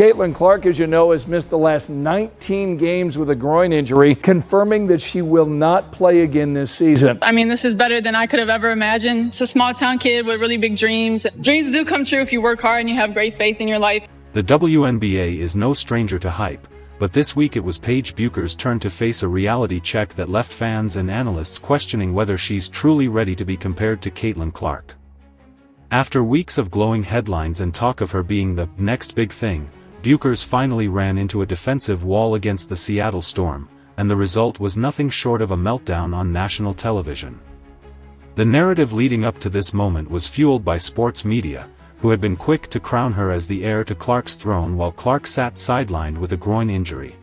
Caitlin Clark, as you know, has missed the last 19 games with a groin injury, confirming that she will not play again this season. I mean, this is better than I could have ever imagined. It's a small town kid with really big dreams. Dreams do come true if you work hard and you have great faith in your life. The WNBA is no stranger to hype, but this week it was PAIGE Bueckers' turn to face a reality check that left fans and analysts questioning whether she's truly ready to be compared to Caitlin Clark. After weeks of glowing headlines and talk of her being the next big thing, Bueckers finally ran into a defensive wall against the Seattle Storm, and the result was nothing short of a meltdown on national television. The narrative leading up to this moment was fueled by sports media, who had been quick to crown her as the heir to Clark's throne while Clark sat sidelined with a groin injury.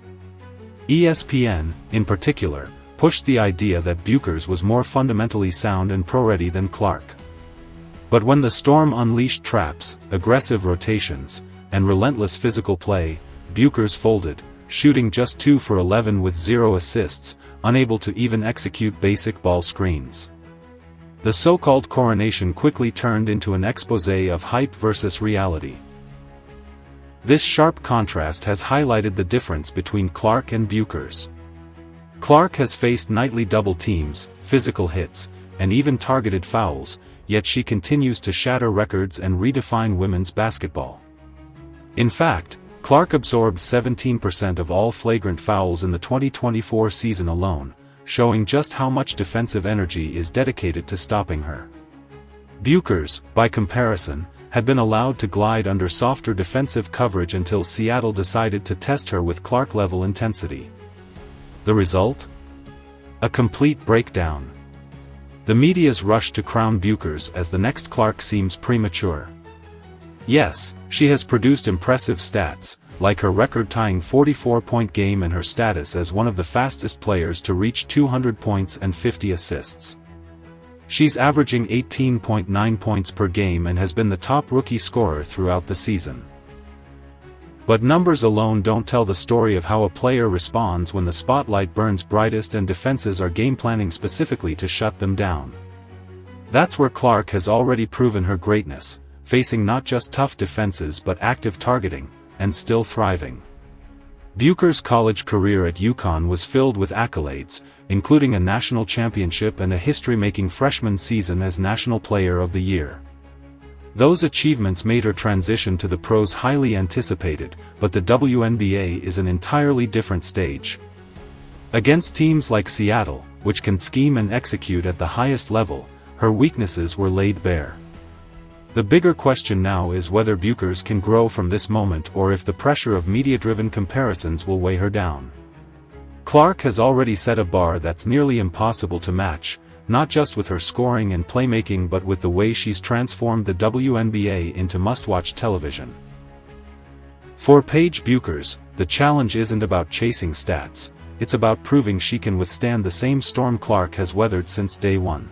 ESPN, in particular, pushed the idea that Bueckers was more fundamentally sound and pro-ready than Clark. But when the Storm unleashed traps, aggressive rotations, and relentless physical play, Bueckers folded, shooting just 2 for 11 with 0 assists, unable to even execute basic ball screens. The so-called coronation quickly turned into an exposé of hype versus reality. This sharp contrast has highlighted the difference between Clark and Bueckers. Clark has faced nightly double teams, physical hits, and even targeted fouls, yet she continues to shatter records and redefine women's basketball. In fact, Clark absorbed 17% of all flagrant fouls in the 2024 season alone, showing just how much defensive energy is dedicated to stopping her. Bueckers, by comparison, had been allowed to glide under softer defensive coverage until Seattle decided to test her with Clark-level intensity. The result? A complete breakdown. The media's rush to crown Bueckers as the next Clark seems premature. Yes, she has produced impressive stats, like her record-tying 44-point game and her status as one of the fastest players to reach 200 points and 50 assists. She's averaging 18.9 points per game and has been the top rookie scorer throughout the season. But numbers alone don't tell the story of how a player responds when the spotlight burns brightest and defenses are game-planning specifically to shut them down. That's where Clark has already proven her greatness, facing not just tough defenses but active targeting, and still thriving. Bueckers' college career at UConn was filled with accolades, including a national championship and a history-making freshman season as National Player of the Year. Those achievements made her transition to the pros highly anticipated, but the WNBA is an entirely different stage. Against teams like Seattle, which can scheme and execute at the highest level, her weaknesses were laid bare. The bigger question now is whether Bueckers can grow from this moment or if the pressure of media-driven comparisons will weigh her down. Clark has already set a bar that's nearly impossible to match, not just with her scoring and playmaking but with the way she's transformed the WNBA into must-watch television. For PAIGE Bueckers, the challenge isn't about chasing stats, it's about proving she can withstand the same storm Clark has weathered since day one.